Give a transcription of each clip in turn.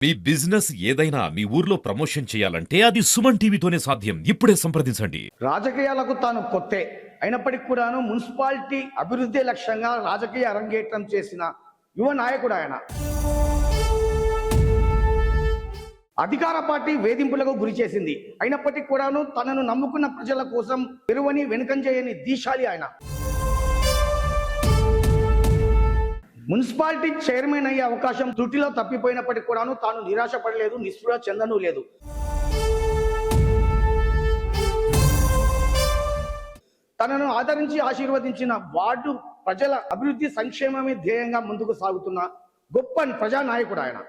మీ business ఏదైనా మీ ఊర్లో promotion చేయాలంటే అది సుమన్ టీవీతోనే సాధ్యం. ఇప్పుడే సంప్రదించండి. రాజకీయాలకు తాను కొత్తే అయినప్పటికీ కూడాను మున్సిపాలిటీ అభివృద్ధి లక్ష్యంగా రాజకీయ అరంగేట్రం చేసిన యువ నాయకుడు ఆయన. అధికార పార్టీ వేధింపులకు గురి చేసింది. అయినప్పటికీ కూడాను తనను నమ్ముకున్న ప్రజల కోసం పెరువని వెనుకంజేయని దీశాలి ఆయన. మున్సిపాలిటీ చైర్మన్ అయ్యే అవకాశం త్రుటిలో తప్పిపోయినప్పటికీ కూడాను తాను నిరాశపడలేదు, నిస్పృహ చెందను లేదు. తనను ఆదరించి ఆశీర్వదించిన వార్డు ప్రజల అభివృద్ధి సంక్షేమమే ధ్యేయంగా ముందుకు సాగుతున్న గొప్ప ప్రజానాయకుడు ఆయన.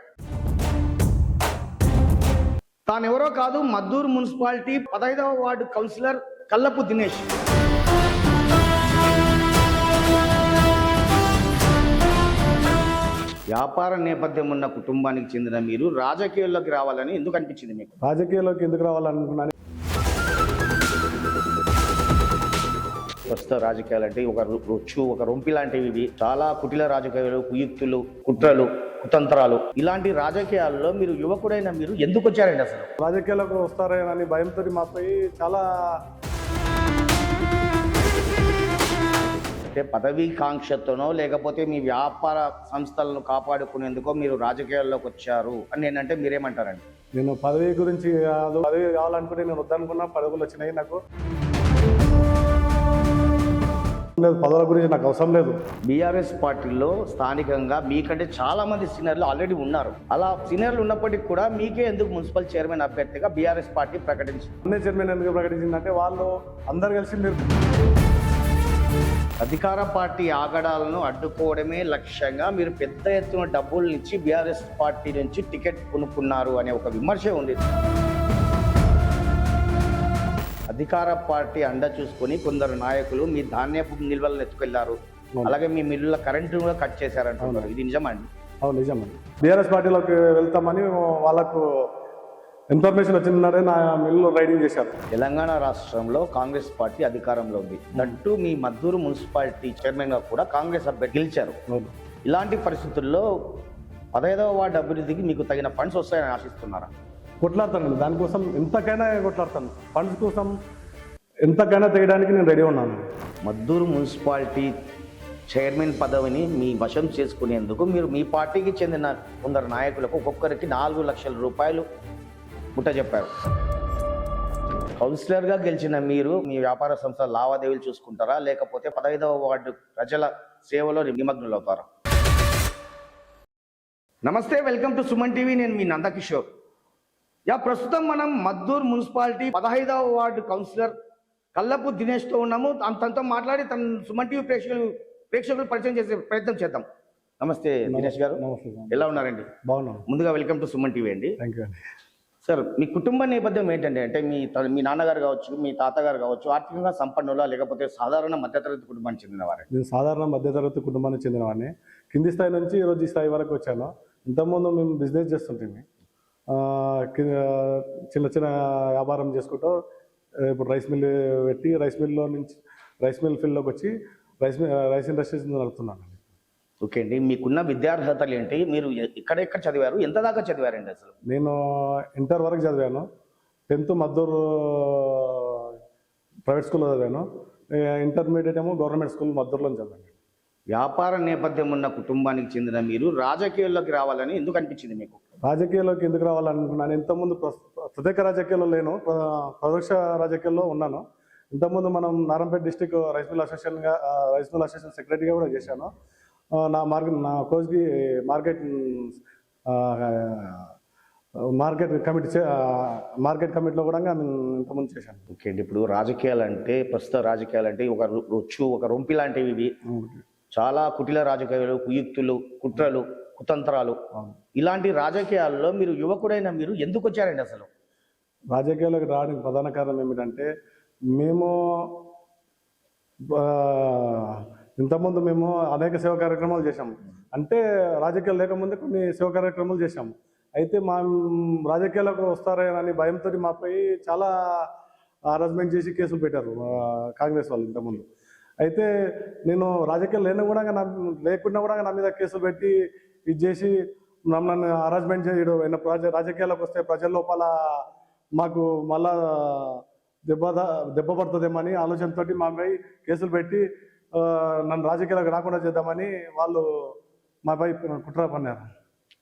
తానెవరో కాదు, మద్దూరు మున్సిపాలిటీ 15వ వార్డు కౌన్సిలర్ కల్లపు దినేష్. వ్యాపార నేపథ్యం ఉన్న కుటుంబానికి చెందిన మీరు రాజకీయాల్లోకి రావాలని ఎందుకు అనిపించింది మీకు? రాజకీయాల్లోకి ఎందుకు రావాలనుకున్నాను? ప్రస్తుత రాజకీయాలు అంటే ఒక రొచ్చు, ఒక రొంపి లాంటివి. ఇవి చాలా కుటిల రాజకీయాలు, కుయుక్తులు, కుట్రలు, కుతంత్రాలు. ఇలాంటి రాజకీయాల్లో మీరు యువకుడైన మీరు ఎందుకు వచ్చారండి? అసలు రాజకీయాలకు వస్తారని భయంతో మాపై చాలా అంటే పదవీ కాంక్షతోనో లేకపోతే మీ వ్యాపార సంస్థలను కాపాడుకునేందుకో మీరు రాజకీయాల్లోకి వచ్చారు అని నేనంటే మీరేమంటారండి? నేను పదవి గురించి కాదు, పదవి కావాలనుకుంటే నేను వద్దనుకున్నా, పదవులు వచ్చినాయి. నాకు లేదు, పదవుల గురించి నాకు అవసరం లేదు. బీఆర్ఎస్ పార్టీలో స్థానికంగా మీకంటే చాలా మంది సీనియర్లు ఆల్రెడీ ఉన్నారు. అలా సీనియర్లు ఉన్నప్పటికీ కూడా మీకే ఎందుకు మున్సిపల్ చైర్మన్ అభ్యర్థిగా బీఆర్ఎస్ పార్టీ ప్రకటించింది? అన్నీ చైర్మన్ ఎందుకు ప్రకటించిందంటే వాళ్ళు అందరు కలిసి మీరు అధికార పార్టీ ఆగడాలను అడ్డుకోవడమే లక్ష్యంగా మీరు పెద్ద ఎత్తున డబ్బులు ఇచ్చి బీఆర్ఎస్ పార్టీ నుంచి టికెట్ కొనుక్కున్నారు అనే ఒక విమర్శ ఉంది. అధికార పార్టీ అండ చూసుకొని కొందరు నాయకులు మీ ధాన్యపు నిల్వలను ఎత్తుకెళ్లారు, అలాగే మీ మిల్లుల కరెంటు కూడా కట్ చేశారంటున్నారు. ఇది నిజమండి? అవును, నిజమండి. బీఆర్ఎస్ పార్టీలోకి వెళ్తామని వాళ్ళకు ఇన్ఫర్మేషన్ వచ్చిందనే నా మిల్లు రైడింగ్ చేశారు. తెలంగాణ రాష్ట్రంలో కాంగ్రెస్ పార్టీ అధికారంలో ఉంది. దట్టు మీ మద్దూరు మున్సిపాలిటీ చైర్మన్ గా కూడా కాంగ్రెస్ అభ్యర్థి గెలిచారు. ఇలాంటి పరిస్థితుల్లో 15వ వార్డు అభివృద్ధికి మీకు తగిన ఫండ్స్ వస్తాయని ఆశిస్తున్నారా? కొట్లాడతాను, దానికోసం ఎంతకైనా కొట్లాడతాను. ఫండ్స్ కోసం ఎంతకైనా తీయడానికి నేను రెడీ ఉన్నాను. మద్దూరు మున్సిపాలిటీ చైర్మన్ పదవిని మీ వశం చేసుకునేందుకు మీరు మీ పార్టీకి చెందిన కొందరు నాయకులకు ఒక్కొక్కరికి 4 లక్షల రూపాయలు ముట్ట చెప్పారు. కౌన్సిలర్గా గెలిచిన మీరు మీ వ్యాపార సంస్థ లావాదేవీలు చూసుకుంటారా, లేకపోతే 15వ వార్డు ప్రజల సేవలో నిమగ్నులు అవుతారా? నమస్తే, వెల్కమ్ టు సుమన్ టీవీ. నేను మీ నందకిషోర్. ప్రస్తుతం మనం మద్దూరు మున్సిపాలిటీ 15వ వార్డు కౌన్సిలర్ కల్లపు దినేష్తో ఉన్నాము. తనతో మాట్లాడి తన సుమన్ టీవీ ప్రేక్షకులు పరిచయం చేసే ప్రయత్నం చేద్దాం. నమస్తే దినేష్ గారు. నమస్తే. ఎలా ఉన్నారండి? బాగున్నాను. ముందుగా వెల్కమ్ టు సుమన్ టీవీ అండి. థ్యాంక్ యూ అండి. సార్, మీ కుటుంబ నేపథ్యం ఏంటంటే, అంటే మీ నాన్నగారు కావచ్చు, మీ తాతగారు కావచ్చు, ఆర్థికంగా సంపన్నులా లేకపోతే సాధారణ మధ్యతరగతి కుటుంబానికి చెందినవారు? నేను సాధారణ మధ్యతరగతి కుటుంబానికి చెందినవాడిని. కింది స్థాయి నుంచి ఈరోజు ఈ స్థాయి వరకు వచ్చాను. ఇంతకుముందు మేము బిజినెస్ చేస్తుంటే చిన్న చిన్న వ్యాపారం చేసుకుంటూ ఇప్పుడు రైస్ మిల్ పెట్టి రైస్ మిల్ ఫీల్డ్లోకి వచ్చి రైస్ ఇండస్ట్రీస్ నడుపుతున్నాను. ఓకే అండి, మీకున్న విద్యార్హతలు ఏంటి? మీరు ఎక్కడెక్కడ చదివారు? ఎంత దాకా చదివారండి? అసలు నేను ఇంటర్ వరకు చదివాను. 10th మద్దూరు ప్రైవేట్ స్కూల్లో చదివాను. ఇంటర్మీడియట్ ఏమో గవర్నమెంట్ స్కూల్ మద్దూరులో చదివాను. వ్యాపార నేపథ్యం ఉన్న కుటుంబానికి చెందిన మీరు రాజకీయాల్లోకి రావాలని ఎందుకు అనిపించింది మీకు? రాజకీయాల్లోకి ఎందుకు రావాలనుకున్నాను? ఇంతకుముందు ప్రత్యేక రాజకీయాల్లో లేను, ప్రత్యక్ష రాజకీయాల్లో ఉన్నాను. ఇంతకుముందు మనం Narayanpet district rice mill association సెక్రటరీగా కూడా చేశాను. నా కోచ్కి మార్కెట్ కమిటీలో కూడా నేను ఇంతకుముందు చేశాను. ఓకే అండి, ఇప్పుడు ప్రస్తుత రాజకీయాలంటే ఒక రొచ్చు, ఒక రొంపి లాంటివి. ఇవి చాలా కుటిల రాజకీయాలు, కుయుక్తులు, కుట్రలు, కుతంత్రాలు. ఇలాంటి రాజకీయాల్లో మీరు యువకుడైన మీరు ఎందుకు వచ్చారండి? అసలు రాజకీయాల్లోకి రావడానికి ప్రధాన కారణం ఏమిటంటే, ఇంతకుముందు మేము అనేక సేవా కార్యక్రమాలు చేశాము. అంటే రాజకీయాలు లేకముందే కొన్ని సేవా కార్యక్రమాలు చేశాము. అయితే మా రాజకీయాలకు వస్తారని భయంతో మాపై చాలా హరాస్మెంట్ చేసి కేసులు పెట్టారు కాంగ్రెస్ వాళ్ళు ఇంతకుముందు. అయితే నేను రాజకీయాలు లేకుండా కూడా నా మీద కేసులు పెట్టి ఇది చేసి మమ్మల్ని అరేంజ్మెంట్ చేయడు ఆయన రాజకీయాలకు వస్తే ప్రజల లోపల మాకు మళ్ళా దెబ్బ దెబ్బ పడుతుందేమని ఆలోచనతోటి మాపై కేసులు పెట్టి నన్ను రాజకీయాలకు రాకుండా చేద్దామని వాళ్ళు మాపై కుట్ర పన్నారు.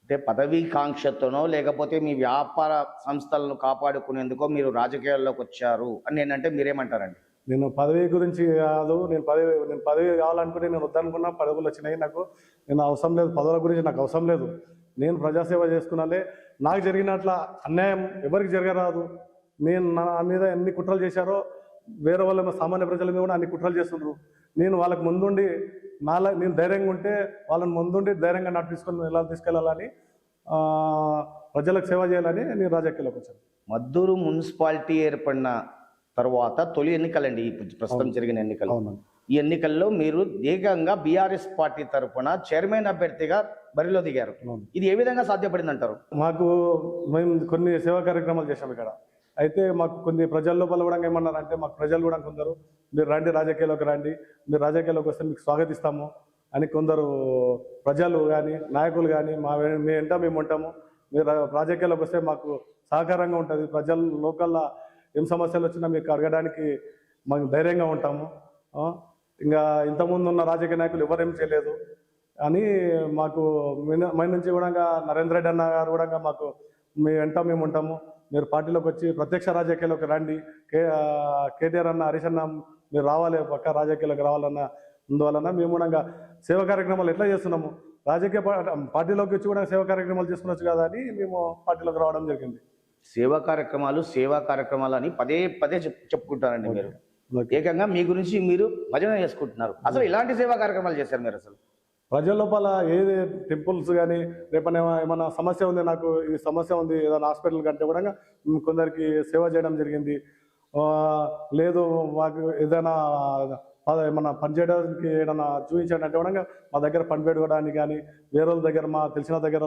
అంటే పదవీ కాంక్షతోనో లేకపోతే మీ వ్యాపార సంస్థలను కాపాడుకునేందుకో మీరు రాజకీయాల్లోకి వచ్చారు అని నేనంటే మీరేమంటారండి? నేను పదవి గురించి కాదు, నేను పదవి కావాలనుకుని నేను వద్దనుకున్నా, పదవులు వచ్చినాయి నాకు. నేను అవసరం లేదు, పదవుల గురించి నాకు అవసరం లేదు. నేను ప్రజాసేవ చేసుకున్నాలే. నాకు జరిగినట్ల అన్యాయం ఎవరికి జరగరాదు. నేను నా మీద ఎన్ని కుట్రలు చేశారో వేరే వాళ్ళ సామాన్య ప్రజల మీద కూడా అన్ని కుట్రలు చేస్తుండ్రు. నేను వాళ్ళకి ముందుండి నేను ధైర్యంగా ఉంటే వాళ్ళని ముందుండి ధైర్యంగా ఎలా తీసుకెళ్ళాలని ప్రజలకు సేవ చేయాలని నేను రాజకీయాల్లోకి వచ్చాను. మద్దూరు మున్సిపాలిటీ ఏర్పడిన తర్వాత తొలి ఎన్నికలండి ప్రస్తుతం జరిగిన ఎన్నికలు. ఈ ఎన్నికల్లో మీరు ఏకంగా బీఆర్ఎస్ పార్టీ తరఫున చైర్మన్ అభ్యర్థిగా బరిలో దిగారు. ఇది ఏ విధంగా సాధ్యపడింది అంటారు? మేము కొన్ని సేవా కార్యక్రమాలు చేశాం ఇక్కడ. అయితే మాకు కొన్ని ప్రజల లోపల కూడా ఏమన్నారంటే, మాకు ప్రజలు కూడా కొందరు మీరు రండి రాజకీయాల్లోకి రండి, మీరు రాజకీయాల్లోకి వస్తే మీకు స్వాగతిస్తాము అని కొందరు ప్రజలు కానీ నాయకులు కానీ మీ వెంట మేము ఉంటాము, మీరు రాజకీయాల్లోకి వస్తే మాకు సహకారంగా ఉంటుంది, ప్రజల లోకల్లో ఏం సమస్యలు వచ్చినా మీకు అడగడానికి మాకు ధైర్యంగా ఉంటాము, ఇంకా ఇంతకుముందు ఉన్న రాజకీయ నాయకులు ఎవరేం చేయలేదు అని మాకు మన నుంచి కూడా నరేంద్ర రెడ్డి అన్న గారు కూడా మాకు మీ వెంట మేము ఉంటాము, మీరు పార్టీలోకి వచ్చి ప్రత్యక్ష రాజకీయాల్లోకి రండి, కేటీఆర్ అన్న హరీష్ అన్న మీరు రావాలి, పక్క రాజకీయాలకు రావాలన్న అందువలన మేము కూడా సేవా కార్యక్రమాలు ఎట్లా చేస్తున్నాము, రాజకీయ పార్టీలోకి వచ్చి కూడా సేవా కార్యక్రమాలు చేసుకోవచ్చు కదా అని మేము పార్టీలోకి రావడం జరిగింది. సేవా కార్యక్రమాలు అని పదే పదే చెప్పుకుంటారండి మీరు. ఏకంగా మీ గురించి మీరు భజన చేసుకుంటున్నారు. అసలు ఇలాంటి సేవా కార్యక్రమాలు చేశారు మీరు? అసలు ప్రజల లోపల ఏది టెంపుల్స్ కానీ రేపనే ఏమైనా సమస్య ఉంది, నాకు ఈ సమస్య ఉంది ఏదైనా హాస్పిటల్ కంటే కూడా కొందరికి సేవ చేయడం జరిగింది. లేదు మాకు ఏదైనా ఏమన్నా పనిచేయడానికి ఏదైనా చూపించండి అంటే కూడా మా దగ్గర పని పెట్టుకోవడానికి కానీ, వేరే వాళ్ళ దగ్గర మా తెలిసిన దగ్గర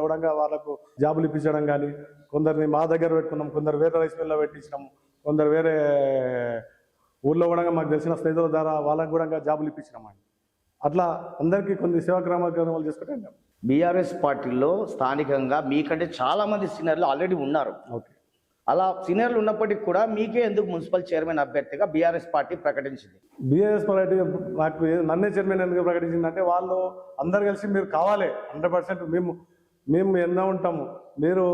కూడా వాళ్ళకు జాబులు ఇప్పించడం కానీ, కొందరిని మా దగ్గర పెట్టుకున్నాం, కొందరు వేరే రైస్ మిల్లో పెట్టించినాము, కొందరు వేరే ఊళ్ళో కూడా మాకు తెలిసిన స్నేహితుల ద్వారా వాళ్ళకు కూడా జాబులు ఇప్పించినామండి. అట్లా అందరికీ కొన్ని సేవా కార్యక్రమాలు చేసుకుంటే బీఆర్ఎస్ పార్టీలో స్థానికంగా మీకంటే చాలా మంది సీనియర్లు ఆల్రెడీ ఉన్నారు. ఓకే, అలా సీనియర్లు ఉన్నప్పటికీ కూడా మీకే ఎందుకు మున్సిపల్ చైర్మన్ అభ్యర్థిగా బీఆర్ఎస్ పార్టీ ప్రకటించింది? బీఆర్ఎస్ పార్టీ నాకు నన్నే చైర్మన్ ఎందుకు ప్రకటించిందంటే, వాళ్ళు అందరు కలిసి మీరు కావాలి 100% మేము ఎన్నో ఉంటాము, మీరు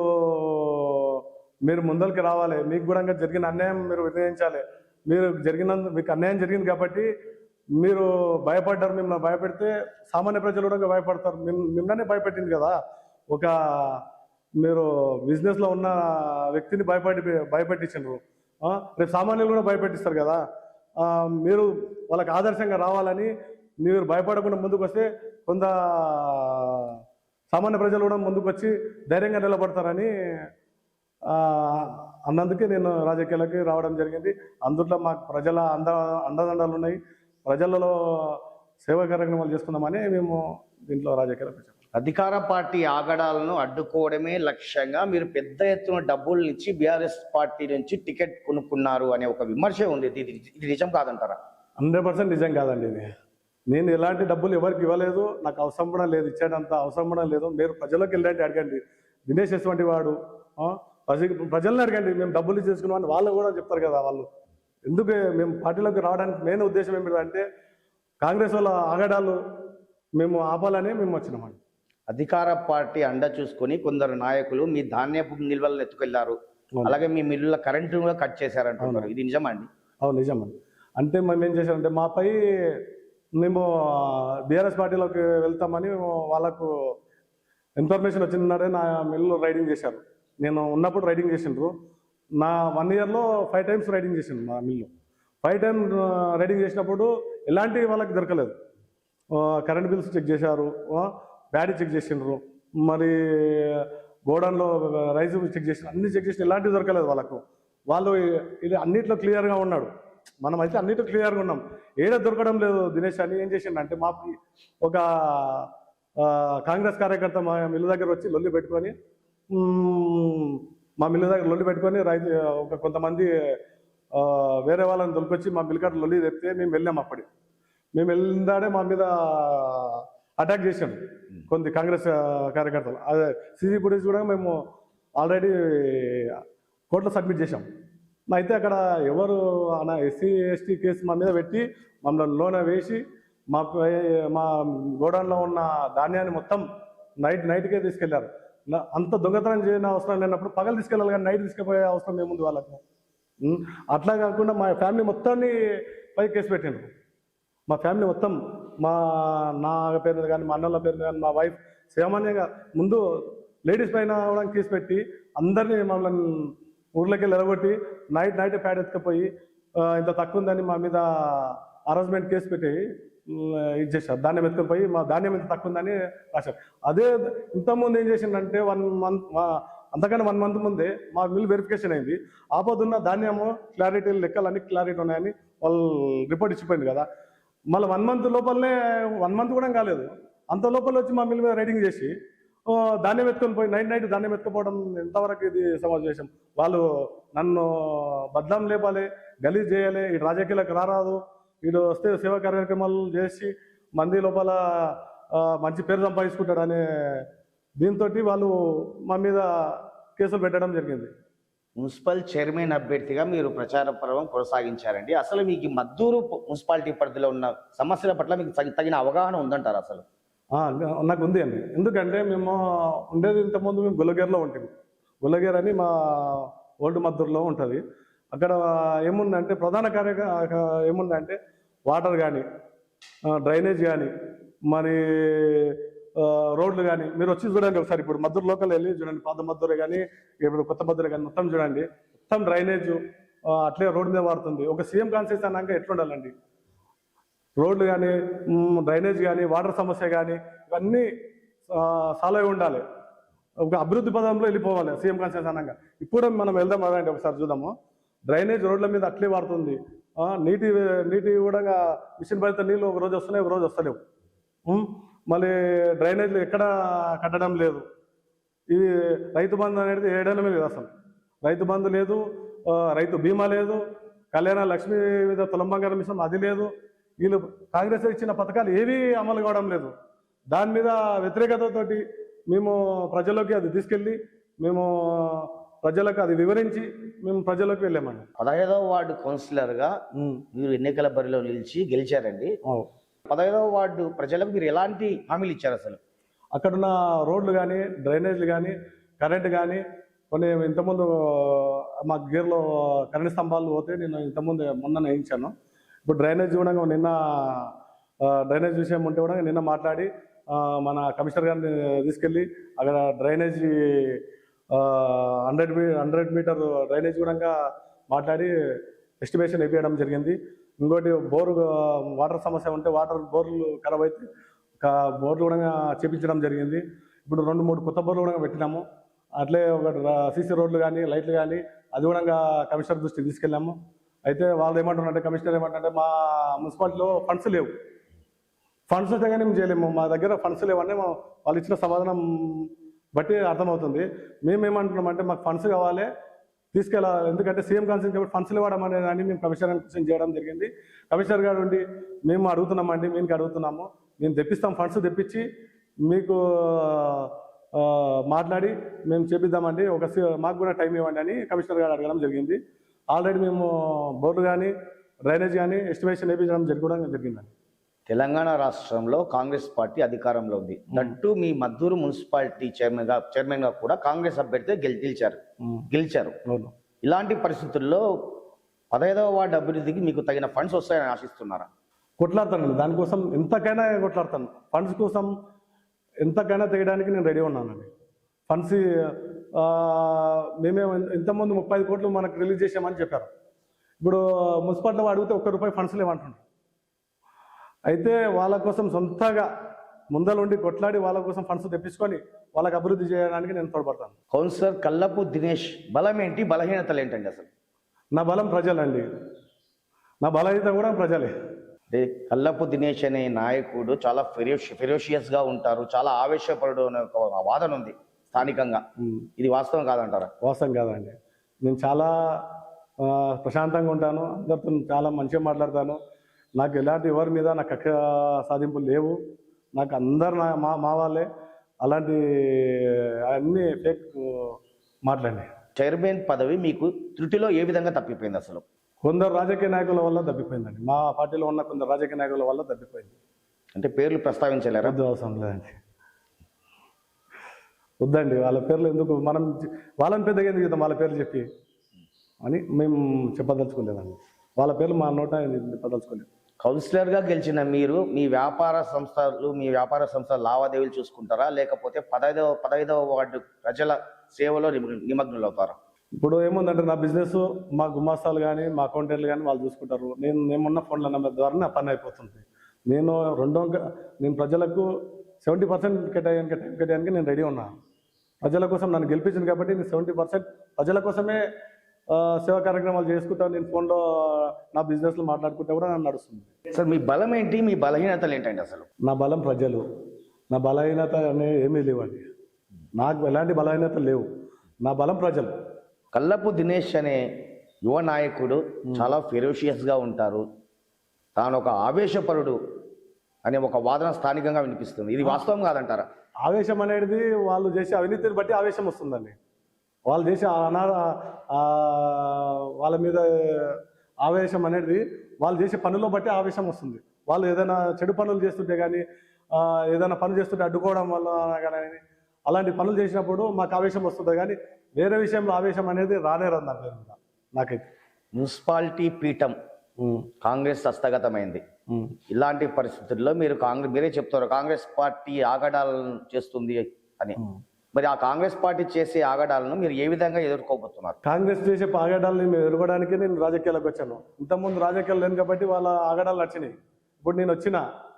ముందరికి రావాలి, మీకు కూడా జరిగిన అన్యాయం మీరు నిర్ణయించాలి, మీకు అన్యాయం జరిగింది కాబట్టి మీరు భయపడ్డారు, మిమ్మల్ని భయపెడితే సామాన్య ప్రజలు కూడా భయపడతారు, మిమ్మల్ని భయపెట్టింది కదా, మీరు బిజినెస్లో ఉన్న వ్యక్తిని భయపెట్టించారు, రేపు సామాన్యులు కూడా భయపెట్టిస్తారు కదా, మీరు వాళ్ళకి ఆదర్శంగా రావాలని మీరు భయపడకుండా ముందుకు వస్తే కొంత సామాన్య ప్రజలు కూడా ముందుకు వచ్చి ధైర్యంగా నిలబడతారని అన్నందుకే నేను రాజకీయాలకి రావడం జరిగింది. అందులో మాకు ప్రజల అండదండలు ఉన్నాయి, ప్రజలలో సేవా కార్యక్రమాలు చేస్తున్నామని మేము దీంట్లో రాజకీయాలకు వచ్చాము. అధికార పార్టీ ఆగడాలను అడ్డుకోవడమే లక్ష్యంగా మీరు పెద్ద ఎత్తున డబ్బులు ఇచ్చి బీఆర్ఎస్ పార్టీ నుంచి టికెట్ కొనుక్కున్నారు అనే ఒక విమర్శ ఉంది. ఇది నిజం కాదంటారా? 100% నిజం కాదండి. నేను ఎలాంటి డబ్బులు ఎవరికి ఇవ్వలేదు, నాకు అవసరం కూడా లేదు, ఇచ్చేటంత అవసరం కూడా లేదు. మీరు ప్రజలకు వెళ్ళండి, అడగండి. దినేష్ ఎటువంటి వాడు, ప్రజల్ని అడగండి, మేము డబ్బులు చేసుకున్నామని వాళ్ళు కూడా చెప్తారు కదా. వాళ్ళు ఎందుకు మేము పార్టీలోకి రావడానికి మెయిన్ ఉద్దేశం ఏమిటంటే, కాంగ్రెస్ వాళ్ళ ఆగడాలు మేము ఆపాలని మేము వచ్చినామండి. అధికార పార్టీ అండ చూసుకొని కొందరు నాయకులు మీ ధాన్యపు నిల్వలను ఎత్తుకెళ్లారు, అలాగే మీ మిల్లుల కరెంటు కూడా కట్ చేశారంటున్నారు. ఇది నిజమండి? అవును, నిజమండి. అంటే మేము ఏం చేశారంటే, మాపై మేము బీఆర్ఎస్ పార్టీలోకి వెళ్తామని వాళ్ళకు ఇన్ఫర్మేషన్ వచ్చిందన్నాడే నా మిల్లు రైడింగ్ చేశారు. నేను ఉన్నప్పుడు రైడింగ్ చేసిండ్రు. నా 1 yearలో 5 times రైడింగ్ చేసిండ్రు నా మిల్లు. 5 times రైడింగ్ చేసినప్పుడు ఎలాంటి వాళ్ళకి దొరకలేదు. కరెంట్ బిల్స్ చెక్ చేశారు, బ్యాడీ చెక్ చేసిండ్రు, మరి గోడౌన్లో రైస్ చెక్ చేసిన, అన్ని చెక్ చేసిన, ఎలాంటివి దొరకలేదు వాళ్ళకు. వాళ్ళు ఇది అన్నిట్లో క్లియర్గా ఉన్నాడు, మనం అయితే అన్నిట్లో క్లియర్గా ఉన్నాం, ఏడ దొరకడం లేదు దినేష్ అని ఏం చేసిండంటే, మాకు ఒక కాంగ్రెస్ కార్యకర్త మా మిల్లు దగ్గర వచ్చి లొల్లి పెట్టుకొని రైతు కొంతమంది వేరే వాళ్ళని దొరికొచ్చి మా మిల్లుకాడ లొల్లి తెప్పితే మేము వెళ్ళాం. మేము వెళ్ళిందాడే మా మీద అటాక్ చేశాను కొన్ని కాంగ్రెస్ కార్యకర్తలు. అదే సీసీ ఫుటేజ్ కూడా మేము ఆల్రెడీ కోర్టులో సబ్మిట్ చేశాం. అయితే అక్కడ ఎవరు అన్న ఎస్సీ ఎస్టీ కేసు మా మీద పెట్టి మమ్మల్ని లోన వేసి మా గోడౌన్లో ఉన్న ధాన్యాన్ని మొత్తం నైట్కే తీసుకెళ్లారు. అంత దొంగతనం చేయని అవసరం లేనప్పుడు పగలు తీసుకెళ్ళాలి కానీ నైట్ తీసుకుపోయే అవసరం ఏముంది వాళ్ళకు. అట్లా కాకుండా మా ఫ్యామిలీ మొత్తాన్ని పై కేసు పెట్టాను. మా ఫ్యామిలీ మొత్తం నా పేరు మీద కానీ మా అన్నల పేరు మీద కానీ మా వైఫ్ సామాన్యంగా ముందు లేడీస్ పైన కూడా కేసు పెట్టి అందరినీ మమ్మల్ని ఊర్లోకి వెళ్ళగొట్టి నైట్ ప్యాడ్ ఎత్తుకపోయి ఇంత తక్కువ ఉందని మా మీద హరాస్మెంట్ కేసు పెట్టి ఇది చేశారు. ధాన్యం ఎత్తుకొని పోయి మా ధాన్యం ఇంత తక్కువ ఉందని రాశారు. అదే ఇంతకుముందు ఏం చేసిందంటే 1 మంత్ అంతకన్నా 1 మంత్ ముందే మా మిల్ వెరిఫికేషన్ అయింది. ఆపోదున్న ధాన్యము క్లారిటీ లెక్కలు అన్ని క్లారిటీ ఉన్నాయని వాళ్ళు రిపోర్ట్ ఇచ్చిపోయింది కదా. మళ్ళీ 1 మంత్ లోపలనే 1 మంత్ కూడా కాలేదు, అంత లోపల వచ్చి మా మిల్ మీద రైడింగ్ చేసి ధాన్యం ఎత్తుకొని పోయి నైట్ ధాన్యం ఎత్తుకోవడం ఎంతవరకు ఇది సమావేశం. వాళ్ళు నన్ను బద్నాం లేపాలి, గలీజ్ చేయాలి, ఈ రాజకీయాలకు రారాదు, వీడు వస్తే సేవా కార్యక్రమాలు చేసి మంది లోపల మంచి పేరు సంపాదించుకుంటాడనే దీంతో వాళ్ళు మా మీద కేసులు పెట్టడం జరిగింది. మున్సిపల్ చైర్మన్ అభ్యర్థిగా మీరు ప్రచార పర్వం కొనసాగించారండి. అసలు మీకు మద్దూరు మున్సిపాలిటీ పరిధిలో ఉన్న సమస్యల పట్ల మీకు తగిన అవగాహన ఉందంటారు? అసలు నాకు ఉంది అండి. ఎందుకంటే మేము ఉండేది ఇంతకుముందు మేము గుల్లగేర్లో ఉంటుంది. గుల్లగేర్ అని మా ఓల్డ్ మద్దూరులో ఉంటుంది. అక్కడ ఏముందంటే ప్రధాన ఏముందంటే వాటర్ కానీ డ్రైనేజ్ కానీ మరి రోడ్లు కానీ మీరు వచ్చి చూడండి ఒకసారి. ఇప్పుడు మద్దూరు లోకల్ వెళ్ళి చూడండి, పాత మద్దూరే కానీ ఇప్పుడు కొత్త మద్దూరే కానీ మొత్తం చూడండి, మొత్తం డ్రైనేజ్ అట్లే రోడ్డు మీద వాడుతుంది. ఒక సీఎం కాన్సెన్స్ అన్నాక ఎట్లుండాలండి? రోడ్లు కానీ డ్రైనేజ్ కానీ వాటర్ సమస్య కానీ ఇవన్నీ సాల్వ్ అయి ఉండాలి. ఒక అభివృద్ధి పదంలో వెళ్ళిపోవాలి సీఎం కాన్సెన్స్ అన్నాక. ఇప్పుడు మనం వెళ్దాం అదండి, ఒకసారి చూద్దాము. డ్రైనేజ్ రోడ్ల మీద అట్లే వాడుతుంది. నీటి కూడా మిషన్ పడితే నీళ్ళు ఒక రోజు వస్తున్నాయి, ఒక రోజు వస్తలేవు. మళ్ళీ డ్రైనేజ్లు ఎక్కడ కట్టడం లేదు. ఇది రైతు బంధు అనేది వేయడమే లేదు అసలు. రైతు బంధు లేదు, రైతు బీమా లేదు, కళ్యాణ లక్ష్మి మీద తులం బంగారం మిషన్ అది లేదు. వీళ్ళు కాంగ్రెస్ ఇచ్చిన పథకాలు ఏవీ అమలు కావడం లేదు. దాని మీద వ్యతిరేకతతోటి మేము ప్రజల్లోకి అది తీసుకెళ్ళి మేము ప్రజలకు అది వివరించి మేము ప్రజల్లోకి వెళ్ళామండి. 15వ వార్డు కౌన్సిలర్గా మీరు ఎన్నికల బరిలో నిలిచి గెలిచారండి. 15వ వార్డు ప్రజలకు మీరు ఎలాంటి హామీలు ఇచ్చారు? అసలు అక్కడున్న రోడ్లు కానీ డ్రైనేజ్లు కానీ కరెంట్ కానీ కొన్ని ఇంతకుముందు మా గేర్లో కరెంట్ స్తంభాలు పోతే నేను ఇంతకుముందు మొన్న వేయించాను. ఇప్పుడు డ్రైనేజ్ కూడా నిన్న డ్రైనేజ్ విషయం ఉంటే కూడా నిన్న మాట్లాడి మన కమిషనర్ గారిని తీసుకెళ్ళి అక్కడ డ్రైనేజీ 100 మీటర్ డ్రైనేజ్ కూడా మాట్లాడి ఎస్టిమేషన్ వేయడం జరిగింది. ఇంకోటి బోరు వాటర్ సమస్య ఉంటే బోర్లు ఖరాబ్ అయితే బోర్లు కూడా చేపించడం జరిగింది. ఇప్పుడు 2-3 కొత్త బోర్లు కూడా పెట్టినాము. అట్లే ఒక సీసీ రోడ్లు కానీ లైట్లు కానీ అది కూడా కమిషనర్ దృష్టికి తీసుకెళ్ళాము. అయితే వాళ్ళు ఏమంటున్నారంటే, కమిషనర్ ఏమంటారంటే మా మున్సిపాలిటీలో ఫండ్స్ లేవు, ఫండ్స్ వస్తే కానీ మేము చేయలేము, మా దగ్గర ఫండ్స్ లేవని వాళ్ళు ఇచ్చిన సమాధానం బట్టి అర్థమవుతుంది. మేమేమంటున్నామంటే మాకు ఫండ్స్ కావాలి, తీసుకెళ్ళాలి. ఎందుకంటే సీఎం కాన్సెన్స్ కాబట్టి ఫండ్స్ ఇవ్వడం అనేది మేము కమిషనర్ క్వశ్చన్ చేయడం జరిగింది. కమిషనర్ గారు ఉండి మేము అడుగుతున్నామండి, మీకు అడుగుతున్నాము, మేము తెప్పిస్తాం, ఫండ్స్ తెప్పించి మీకు మాట్లాడి మేము చేపిద్దామండి, మాకు కూడా టైం ఇవ్వండి అని కమిషనర్ గారు అడగడం జరిగింది. ఆల్రెడీ మేము బోర్డు కానీ డ్రైనేజ్ కానీ ఎస్టిమేషన్ వేయించడం జరిగిందండి. తెలంగాణ రాష్ట్రంలో కాంగ్రెస్ పార్టీ అధికారంలో ఉంది. దట్టు మీ మద్దూరు మున్సిపాలిటీ చైర్మన్గా కూడా కాంగ్రెస్ అభ్యర్థి గెలిచారు. ఇలాంటి పరిస్థితుల్లో 15వ వార్డు అభివృద్ధికి మీకు తగిన ఫండ్స్ వస్తాయని ఆశిస్తున్నారా? కొట్లాడతానండి, దానికోసం ఎంతకైనా కొట్లాడతాను. ఫండ్స్ కోసం ఎంతకైనా తెగడానికి నేను రెడీ ఉన్నానండి. ఫండ్స్ మేమే ఇంతకుముందు 35 కోట్లు మనకు రిలీజ్ చేసామని చెప్పారు. ఇప్పుడు మున్సిపాలిటీలో అడిగితే ₹1 ఫండ్స్ లేవంటున్నారు. అయితే వాళ్ళ కోసం సొంతగా ముందలుండి కొట్లాడి వాళ్ళ కోసం ఫండ్స్ తెప్పించుకొని వాళ్ళకి అభివృద్ధి చేయడానికి నేను తోడ్పడతాను. కౌన్సిలర్ కల్లపు దినేష్ బలం ఏంటి, బలహీనతలు ఏంటండి? అసలు నా బలం ప్రజలండి, నా బలహీనత కూడా ప్రజలే. కల్లపు దినేష్ అనే నాయకుడు చాలా ఫెరోషియస్గా ఉంటారు, చాలా ఆవేశపరుడు అనే ఒక వాదన ఉంది స్థానికంగా. ఇది వాస్తవం కాదంటారా? వాస్తవం కాదండి. నేను చాలా ప్రశాంతంగా ఉంటాను, అందరితో చాలా మంచిగా మాట్లాడతాను. నాకు ఎలాంటి ఎవరి మీద నా కక్ష సాధింపులు లేవు. నాకు అందరు మా వాళ్ళే. అలాంటి అన్ని ఫేక్ మాట్లాడి చైర్మన్ పదవి మీకు త్రుటిలో ఏ విధంగా తప్పిపోయింది అసలు? కొందరు రాజకీయ నాయకుల వల్ల తప్పిపోయిందండి. మా పార్టీలో ఉన్న కొందరు రాజకీయ నాయకుల వల్ల తప్పిపోయింది. అంటే పేర్లు ప్రస్తావించలేరా? వద్దు, అవసరం లేదండి, వద్దండి. వాళ్ళ పేర్లు ఎందుకు, మనం వాళ్ళని పెద్దగా ఎందుకు చెప్తాం వాళ్ళ పేర్లు చెప్పి అని మేము చెప్పదలుచుకోలేదండి. వాళ్ళ పేర్లు మా నోట చెప్పదలుచుకోలేదు. కౌన్సిలర్గా గెలిచిన మీరు మీ వ్యాపార సంస్థల లావాదేవీలు చూసుకుంటారా, లేకపోతే 15వ వార్డు ప్రజల సేవలో నిమగ్నులు అవుతారా? ఇప్పుడు ఏముందంటే నా బిజినెస్ మా గుమాస్తాలు కానీ మా అకౌంటెంట్లు కానీ వాళ్ళు చూసుకుంటారు. నేనున్న ఫోన్ల నెంబర్ ద్వారా నా పని అయిపోతుంది. నేను నేను ప్రజలకు 70% కేటాయానికి నేను రెడీ ఉన్నా. ప్రజల కోసం నన్ను గెలిపించింది కాబట్టి నేను 70% ప్రజల కోసమే సేవా కార్యక్రమాలు చేసుకుంటాను. నేను ఫోన్లో నా బిజినెస్లో మాట్లాడుకుంటే కూడా నన్ను నడుస్తుంది. సార్ మీ బలం ఏంటి, మీ బలహీనతలు ఏంటంటే అసలు? నా బలం ప్రజలు. నా బలహీనత అనేవి ఏమీ లేవండి. నాకు ఎలాంటి బలహీనతలు లేవు. నా బలం ప్రజలు. కల్లపు దినేష్ అనే యువ నాయకుడు చాలా ఫెరోషియస్గా ఉంటారు, తాను ఒక ఆవేశపరుడు అనే ఒక వాదన స్థానికంగా వినిపిస్తుంది. ఇది వాస్తవం కాదంటారా? ఆవేశం అనేది వాళ్ళు చేసే అవినీతిని బట్టి ఆవేశం వస్తుందండి. వాళ్ళు చేసే వాళ్ళ మీద ఆవేశం అనేది వాళ్ళు చేసే పనుల్లో బట్టి ఆవేశం వస్తుంది. వాళ్ళు ఏదైనా చెడు పనులు చేస్తుంటే కానీ ఏదైనా పని చేస్తుంటే అడ్డుకోవడం వల్ల కానీ అలాంటి పనులు చేసినప్పుడు మాకు ఆవేశం వస్తుంది. కానీ వేరే విషయంలో ఆవేశం అనేది రానే రాదు నా పేరు మీద. నాకైతే మున్సిపాలిటీ పీఠం కాంగ్రెస్ హస్తగతమైంది. ఇలాంటి పరిస్థితుల్లో మీరే చెప్తారు కాంగ్రెస్ పార్టీ ఆగడాలను చేస్తుంది అని. మరి ఆ కాంగ్రెస్ పార్టీ చేసే ఆగడాలను మీరు ఏ విధంగా ఎదుర్కోబోతున్నారు? కాంగ్రెస్ చేసే ఆగడాలని మేము ఎదుర్కోవడానికి నేను రాజకీయాలకు వచ్చాను. ఇంతకుముందు రాజకీయాలు లేను కాబట్టి వాళ్ళ ఆగడాలు నచ్చినాయి. ఇప్పుడు నేను వచ్చిన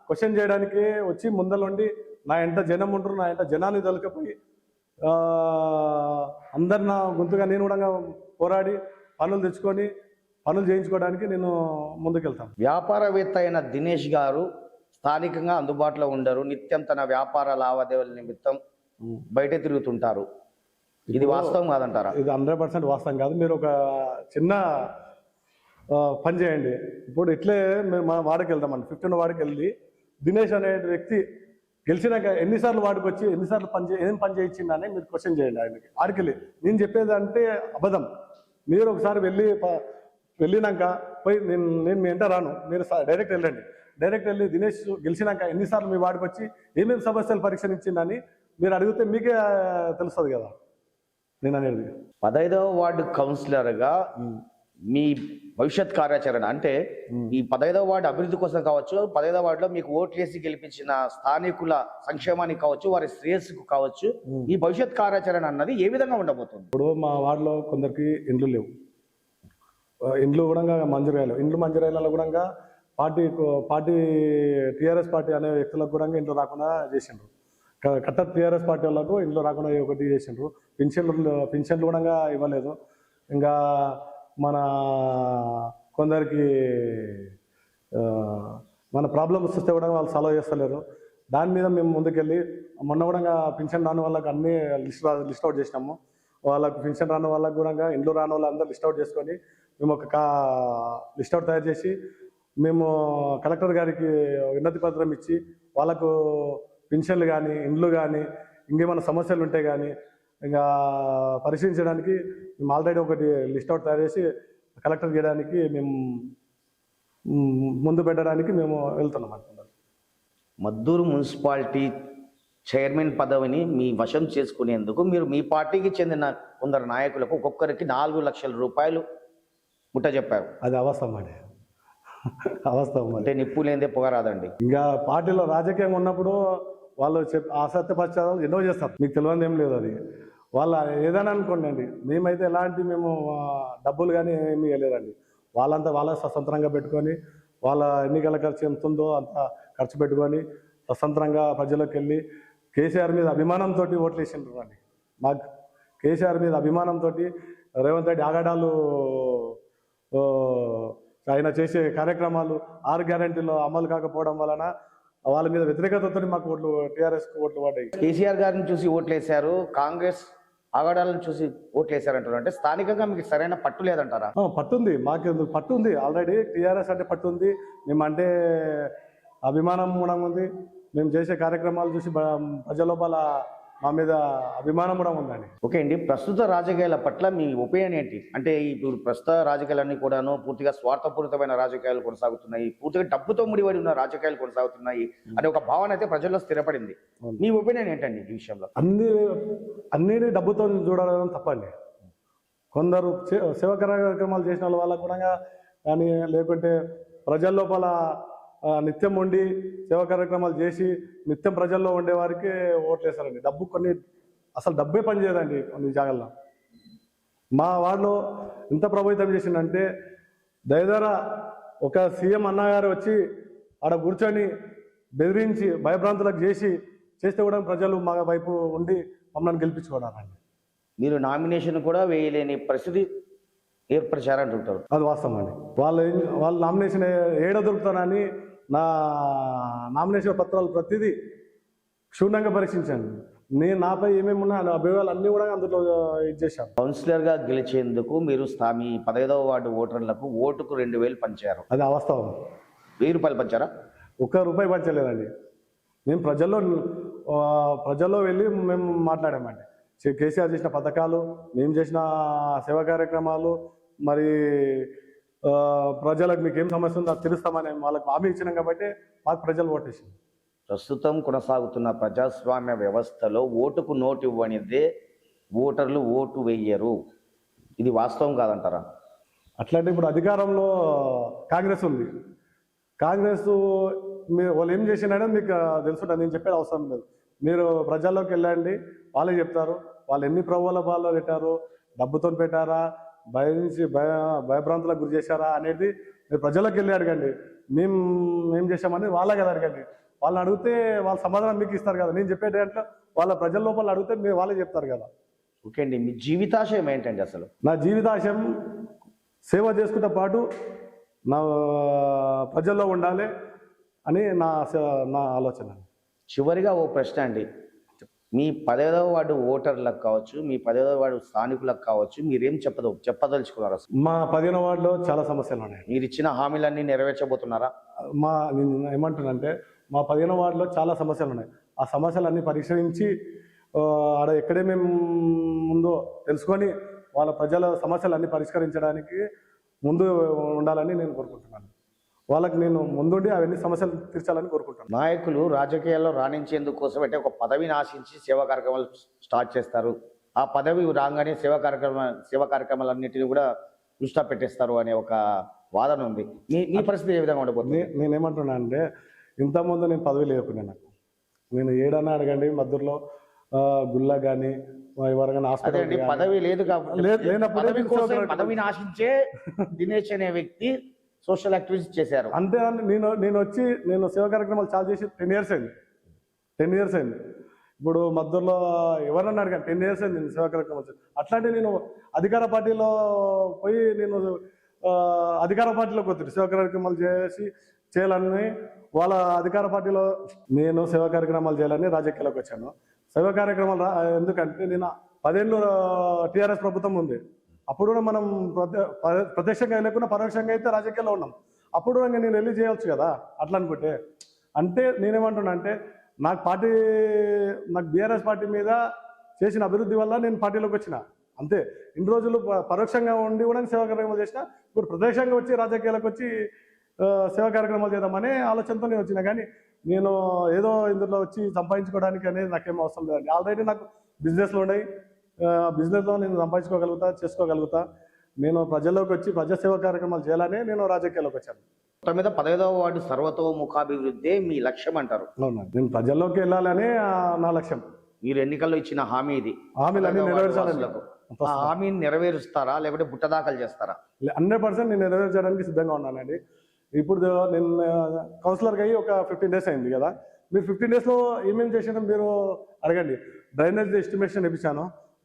క్వశ్చన్ చేయడానికి వచ్చి ముందలుండి నా ఎంత జనం ఉంటారు, నా ఎంత జనాన్ని దొరికిపోయి అందరు నా గొంతుగా నేను కూడా పోరాడి పనులు తెచ్చుకొని పనులు చేయించుకోవడానికి నేను ముందుకెళ్తాను. వ్యాపారవేత్త అయిన దినేష్ గారు స్థానికంగా అందుబాటులో ఉండరు, నిత్యం తన వ్యాపార లావాదేవీల నిమిత్తం బయట తిరుగుతుంటారు. ఇది వాస్తవం కాదంటారా? ఇది 100% వాస్తవం కాదు. మీరు ఒక చిన్న పని చేయండి. ఇప్పుడు ఇట్లే మేము మన వాడికి వెళ్తామండి. 15 వాడికి వెళ్ళి దినేష్ అనే వ్యక్తి గెలిచినాక ఎన్నిసార్లు వాడికి వచ్చి ఎన్నిసార్లు ఏం పని చేయించిందని మీరు క్వశ్చన్ చేయండి ఆయనకి. ఆడికి వెళ్ళి నేను చెప్పేది అంటే అబద్ధం. మీరు ఒకసారి వెళ్ళినాక పోయి నేను మీ వెంట రాను, మీరు డైరెక్ట్ వెళ్ళండి. డైరెక్ట్ వెళ్ళి దినేష్ గెలిచినాక ఎన్నిసార్లు మీ వాడికి వచ్చి ఏమేమి సమస్యలు పరిష్కరించిందని మీరు అడిగితే మీకే తెలుస్తుంది కదా నేను అనేది. 15వ వార్డు కౌన్సిలర్గా మీ భవిష్యత్ కార్యాచరణ అంటే ఈ 15వ వార్డు అభివృద్ధి కోసం కావచ్చు, 15వ వార్డులో మీకు ఓట్లేసి గెలిపించిన స్థానికుల సంక్షేమానికి కావచ్చు, వారి శ్రేయస్సుకు కావచ్చు, ఈ భవిష్యత్ కార్యాచరణ అన్నది ఏ విధంగా ఉండబోతుంది? ఇప్పుడు మా వార్డులో కొందరికి ఇండ్లు లేవు, ఇండ్లు కూడా మంజూరాయలు. ఇండ్లు మంజూరాయలలో కూడా పార్టీ టీఆర్ఎస్ పార్టీ అనే వ్యక్తులకు కూడా ఇండ్లు రాకుండా చేసిండ్రు. కట్టర్ టీఆర్ఎస్ పార్టీ వాళ్ళకు ఇండ్లు రాకుండా ఒకటి చేసిండ్రు. పింఛన్లు కూడా ఇవ్వలేదు. ఇంకా మన కొందరికి మన ప్రాబ్లమ్స్ వస్తే కూడా వాళ్ళు సాల్వ్ చేస్తలేరు. దాని మీద మేము ముందుకెళ్ళి మొన్న కూడా పింఛన్ రాని వాళ్ళకి అన్నీ లిస్ట్ అవుట్ చేసినాము. వాళ్ళకు పింఛన్ రాని వాళ్ళకి కూడా ఇండ్లు రాని వాళ్ళందరూ లిస్ట్ అవుట్ చేసుకొని మేము ఒక లిస్ట్ అవుట్ తయారు చేసి మేము కలెక్టర్ గారికి వినతి పత్రం ఇచ్చి వాళ్ళకు పింఛన్లు కానీ ఇండ్లు కానీ ఇంకేమైనా సమస్యలు ఉంటే కానీ ఇంకా పరిశీలించడానికి మేము ఆల్రెడీ ఒకటి లిస్ట్ అవుట్ తయారు చేసి కలెక్టర్ చేయడానికి మేము ముందు పెట్టడానికి మేము వెళ్తున్నాం అనుకుంటున్నాం. మద్దూరు మున్సిపాలిటీ చైర్మన్ పదవిని మీ వశం చేసుకునేందుకు మీరు మీ పార్టీకి చెందిన కొందరు నాయకులకు ఒక్కొక్కరికి 4 లక్షల రూపాయలు ముట్టజెప్పారు. అది అవాస్తవం అండి, అవాస్తవం. అంటే నిప్పు లేదే పొగరాదండి. ఇంకా పార్టీలో రాజకీయంగా ఉన్నప్పుడు వాళ్ళు అసత్యపరిచారాలు ఎన్నో చేస్తారు, మీకు తెలియదు ఏం లేదు. అది వాళ్ళ ఏదైనా అనుకోండి అండి. మేమైతే ఎలాంటి డబ్బులు కానీ ఏమీ ఇవ్వలేదండి. వాళ్ళంతా వాళ్ళ స్వతంత్రంగా పెట్టుకొని వాళ్ళ ఎన్నికల ఖర్చు ఎంత ఉందో అంత ఖర్చు పెట్టుకొని స్వతంత్రంగా ప్రజలకు వెళ్ళి కేసీఆర్ మీద అభిమానంతో ఓట్లు వేసిండ్రు అండి. మాకు కేసీఆర్ మీద అభిమానంతో రేవంత్ రెడ్డి ఆగడాలు ఆయన చేసే కార్యక్రమాలు 6 గ్యారెంటీలు అమలు కాకపోవడం వలన వాళ్ళ మీద వ్యతిరేకతతో మాకు టీఆర్ఎస్ ఓట్లు పడ్డాయి. కేసీఆర్ గారిని చూసి ఓట్లు వేశారు, కాంగ్రెస్ ఆగడాలను చూసి ఓట్లు వేశారంటారు. అంటే స్థానికంగా మీకు సరైన పట్టు లేదంటారా? పట్టుంది, మాకు పట్టు ఉంది. ఆల్రెడీ టీఆర్ఎస్ అంటే పట్టు ఉంది. మేమంటే అభిమానం కూడా ఉంది. మేము చేసే కార్యక్రమాలు చూసి ప్రజల లోపల మా మీద అభిమానం కూడా ఉందండి. ఓకే అండి, ప్రస్తుత రాజకీయాల పట్ల మీ ఒపీనియన్ ఏంటి? అంటే ఇప్పుడు ప్రస్తుత రాజకీయాలన్నీ కూడాను పూర్తిగా స్వార్థపూరితమైన రాజకీయాలు కొనసాగుతున్నాయి, పూర్తిగా డబ్బుతో ముడిపడి ఉన్న రాజకీయాలు కొనసాగుతున్నాయి అనే ఒక భావన అయితే ప్రజల్లో స్థిరపడింది. మీ ఒపీనియన్ ఏంటండి ఈ విషయంలో? అన్ని డబ్బుతో చూడడం తప్పండి. కొందరు సేవా కార్యక్రమాలు చేసిన వాళ్ళకు కూడా కానీ, లేకుంటే ప్రజల లోపల నిత్యం ఉండి సేవా కార్యక్రమాలు చేసి నిత్యం ప్రజల్లో ఉండే వారికి ఓట్లేస్తారండి. అసలు డబ్బే పనిచేయదండి కొన్ని జాగాల్లో. మా వార్డులో ఎంత ప్రభావితం చేసిందంటే, దయదార ఒక సీఎం అన్నగారు వచ్చి ఆడ కూర్చొని బెదిరించి భయభ్రాంతులకు చేస్తే కూడా ప్రజలు మా వైపు ఉండి మమ్మల్ని గెలిపించుకోవడానండి. మీరు నామినేషన్ కూడా వేయలేని పరిస్థితి ఏర్పరిచారంటుంటారు. అది వాస్తవం అండి. వాళ్ళు నామినేషన్ ఏడ దొరుకుతానని నా నామినేషన్ పత్రాలు ప్రతిదీ క్షుణ్ణంగా పరీక్షించాను. నాపై ఏమేమి ఉన్నా అభిప్రాయాలు అన్నీ కూడా అందులో ఇచ్చేసాను. కౌన్సిలర్గా గెలిచేందుకు మీరు మీ 15వ వార్డు ఓటర్లకు ఓటుకు 2000 పంచారు. అది అవాస్తవం. 1000 రూపాయలు పంచారా? ₹1 పంచలేదండి. మేము ప్రజల్లో వెళ్ళి మేము మాట్లాడామండి. కేసీఆర్ చేసిన పథకాలు, మేము చేసిన సేవా కార్యక్రమాలు, మరి ప్రజలకు మీకు ఏం సమస్య ఉందో అది తెలుస్తామని వాళ్ళకి హామీ ఇచ్చినాం కాబట్టి మాకు ప్రజలు ఓటేసింది. ప్రస్తుతం కొనసాగుతున్న ప్రజాస్వామ్య వ్యవస్థలో ఓటుకు నోటు ఇవ్వనిదే ఓటర్లు ఓటు వేయరు. ఇది వాస్తవం కాదంటారా? అట్లాంటి ఇప్పుడు అధికారంలో కాంగ్రెస్ ఉంది. కాంగ్రెస్ వాళ్ళు ఏం చేసినాడో మీకు తెలుసుంటుంది, నేను చెప్పేది అవసరం లేదు. మీరు ప్రజల్లోకి వెళ్ళండి, వాళ్ళే చెప్తారు. వాళ్ళు ఎన్ని ప్రలోభాలు పెట్టారు, డబ్బుతో పెట్టారా, భయభ్రాంతులకు గురి చేశారా అనేది మీరు ప్రజలకు వెళ్ళి అడగండి. మేము చేశామని వాళ్ళే కదా అడగండి. వాళ్ళని అడిగితే వాళ్ళ సమాధానం మీకు ఇస్తారు కదా. నేను చెప్పే దాంట్లో వాళ్ళ ప్రజల లోపల అడిగితే మీరు వాళ్ళే చెప్తారు కదా. ఓకే అండి, మీ జీవితాశయం ఏంటండి అసలు? నా జీవితాశయం సేవ చేసుకుంటే పాటు నా ప్రజల్లో ఉండాలి అని నా ఆలోచన. చివరిగా ఓ ప్రశ్న అండి, మీ 15వ వార్డు ఓటర్లకు కావచ్చు, మీ 15వ వార్డు స్థానికులకు కావచ్చు, మీరేం చెప్పదలుచుకున్నారు అసలు? మా 15వ వార్డులో చాలా సమస్యలు ఉన్నాయి. మీరు ఇచ్చిన హామీలన్నీ నెరవేర్చబోతున్నారా? నేను ఏమంటున్నానంటే, మా 15వ వార్డులో చాలా సమస్యలు ఉన్నాయి. ఆ సమస్యలన్నీ పరిష్కరించి ఆడ ఎక్కడేమేమి ఉందో తెలుసుకొని వాళ్ళ ప్రజల సమస్యలన్నీ పరిష్కరించడానికి ముందు ఉండాలని నేను కోరుకుంటున్నాను. వాళ్ళకి నేను ముందుండి అవన్నీ సమస్యలు తీర్చాలని కోరుకుంటాను. నాయకులు రాజకీయాల్లో రాణించేందుకు కోసం అంటే ఒక పదవిని ఆశించి సేవా కార్యక్రమాలు స్టార్ట్ చేస్తారు. ఆ పదవి రాగానే సేవా కార్యక్రమాలన్నింటినీ కూడా దృష్టి పెట్టేస్తారు అనే ఒక వాదన ఉంది. మీ పరిస్థితి ఏ విధంగా ఉండబోతుంది? నేనేమంటున్నా అంటే, ఇంతకుముందు నేను పదవి లేకున్నా. నేను ఏడన్నా అడగండి, మద్దూరులో గుళ్ళ కానీ ఎవరికైనా హాస్పిటల్ పదవి లేదు కాబట్టి పదవిని ఆశించే దినేష్ అనే వ్యక్తి సోషల్ యాక్టివిటీస్ చేశారు. అంతే. నేను సేవా కార్యక్రమాలు చాలా చేసి 10 ఇయర్స్ అయింది. ఇప్పుడు మద్దూరులో ఎవరన్నా అడగండి, 10 ఇయర్స్ అయింది నేను సేవా కార్యక్రమాలు. అట్లాంటి నేను అధికార పార్టీలో పోయి అధికార పార్టీలోకి వచ్చి సేవా కార్యక్రమాలు చేయాలని వాళ్ళ అధికార పార్టీలో నేను సేవా కార్యక్రమాలు చేయాలని రాజకీయాల్లోకి వచ్చాను. సేవా కార్యక్రమాలు ఎందుకంటే నేను 10 ఏళ్ళు టీఆర్ఎస్ ప్రభుత్వం ఉంది. అప్పుడు కూడా మనం ప్రత్యక్షంగా లేకుండా పరోక్షంగా అయితే రాజకీయాల్లో ఉన్నాం. అప్పుడు నేను వెళ్ళి చేయవచ్చు కదా అట్లా అనుకుంటే. అంటే నేనేమంటున్నా అంటే, నాకు బీఆర్ఎస్ పార్టీ మీద చేసిన అభివృద్ధి వల్ల నేను పార్టీలోకి వచ్చిన అంతే. ఇన్ని రోజులు పరోక్షంగా ఉండి కూడా సేవా కార్యక్రమాలు చేసిన, ఇప్పుడు ప్రత్యక్షంగా వచ్చి రాజకీయాలకు వచ్చి సేవా కార్యక్రమాలు చేద్దామనే ఆలోచనతో నేను వచ్చిన. కానీ నేను ఏదో ఇందులో వచ్చి సంపాదించుకోవడానికి అనేది నాకేం అవసరం లేదండి. ఆల్రెడీ నాకు బిజినెస్లో ఉన్నాయి. బిజినెస్లో నేను చేసుకోగలుగుతా. నేను ప్రజల్లోకి వచ్చి ప్రజాసేవా కార్యక్రమాలు చేయాలని నేను రాజకీయాల్లోకి వచ్చాను. మొత్తం మీద 15వ వార్డు సర్వతోముఖాభివృద్ధి మీ లక్ష్యం అంటారు? అవునండి, నేను ప్రజల్లోకి వెళ్ళాలని నా లక్ష్యం. మీరు ఎన్నికల్లో ఇచ్చిన హామీ ఇది. హామీలన్నీ నెరవేర్చాలని. ఆ హామీని నెరవేరుస్తారా లేకపోతే బుట్టదాఖలు చేస్తారా? 100% నేను నెరవేర్చడానికి సిద్ధంగా ఉన్నానండి. ఇప్పుడు నేను కౌన్సిలర్కి అయ్యి ఒక 15 డేస్ అయింది కదా. మీరు 15 డేస్లో ఏమేమి చేసినా మీరు అడగండి. డ్రైనేజ్ ఎస్టిమేషన్ ఇప్పించాను,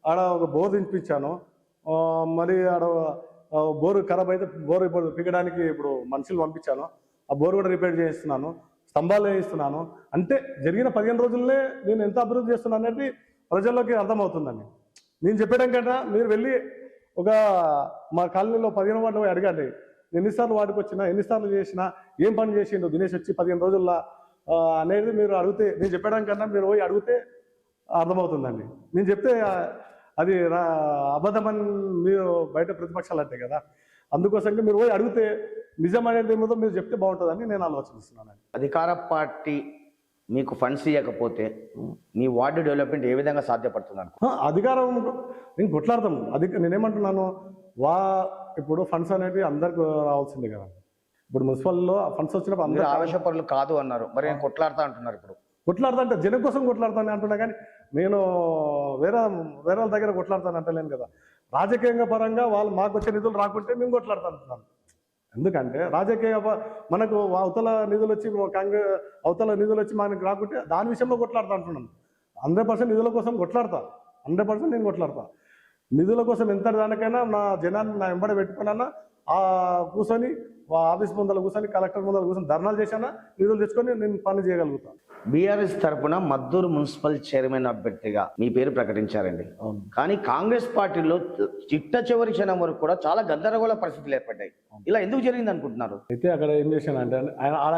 ఆడ ఒక బోర్ దింపించాను, మరి ఆడ బోరు ఖరాబ్ అయితే బోరు ఇప్పుడు పీకడానికి ఇప్పుడు మనుషులు పంపించాను. ఆ బోర్ కూడా రిపేర్ చేయిస్తున్నాను, స్తంభాలు వేయిస్తున్నాను. అంటే జరిగిన 15 రోజుల్లో నేను ఎంత అభివృద్ధి చేస్తున్నాను అనేది ప్రజల్లోకి అర్థమవుతుందండి. నేను చెప్పడం కంటే మీరు వెళ్ళి మా కాలనీలో 15 వార్డులో అడగండి. ఎన్నిసార్లు వార్డుకు వచ్చినా, ఎన్నిసార్లు చేసినా, ఏం పని చేసిండు దినేష్ వచ్చి 15 రోజుల్లో అనేది మీరు అడిగితే, నేను చెప్పడానికన్నా మీరు పోయి అడిగితే అర్థమవుతుందండి. నేను చెప్తే అది అబద్ధమని మీరు బయట ప్రతిపక్షాలు అంటాయి కదా, అందుకోసంగా మీరు పోయి అడిగితే నిజం అనేది ఏమో మీరు చెప్తే బాగుంటుందని నేను ఆలోచిస్తున్నాను. అధికార పార్టీ మీకు ఫండ్స్ ఇవ్వకపోతే మీ వార్డు డెవలప్మెంట్ ఏ విధంగా సాధ్యపడుతుంది అనుకో? అధికారం నేను కొట్లాడతాం. నేనేమంటున్నాను, ఇప్పుడు ఫండ్స్ అనేవి అందరికి రావాల్సిందే కదా. ఇప్పుడు మున్సిపల్లో ఫండ్స్ వచ్చినప్పుడు అందరూ ఆవేశపరులు కాదు అన్నారు, మరి నేను కొట్లాడతా అంటున్నారు. ఇప్పుడు కొట్లాడతా అంటే జనం కోసం కొట్లాడతాను అంటున్నా, కానీ నేను వేరే వాళ్ళ దగ్గర కొట్లాడతాను అంటలేను కదా. రాజకీయంగా పరంగా వాళ్ళు మాకు వచ్చే నిధులు రాకుంటే మేము కొట్లాడతాను అంటున్నాను. ఎందుకంటే రాజకీయ మనకు అవతల నిధులు వచ్చి కాంగ్రెస్ అవతల నిధులు వచ్చి మనకు రాకుంటే దాని విషయంలో కొట్లాడతా అంటున్నాను. 100% నిధుల కోసం కొట్లాడతా, 100% నేను కొట్లాడతా. నిధుల కోసం ఎంత దానికైనా నా జనాన్ని నా వెంబడి పెట్టుకున్నా, కూర్చొని ఆఫీస్ ముందర కూర్చొని కలెక్టర్ ముందర కూర్చొని ధర్నాలు చేశానా, నిధులు తెచ్చుకొని నేను పని చేయగలుగుతాను. బీఆర్ఎస్ తరఫున మద్దూరు మున్సిపల్ చైర్మన్ అభ్యర్థిగా మీ పేరు ప్రకటించారండి. కానీ కాంగ్రెస్ పార్టీలో చిట్ట చివరి క్షణం వరకు కూడా చాలా గందరగోళ పరిస్థితులు ఏర్పడ్డాయి. ఇలా ఎందుకు జరిగింది అనుకుంటున్నారు? అయితే అక్కడ ఏం చేశాను అంటే,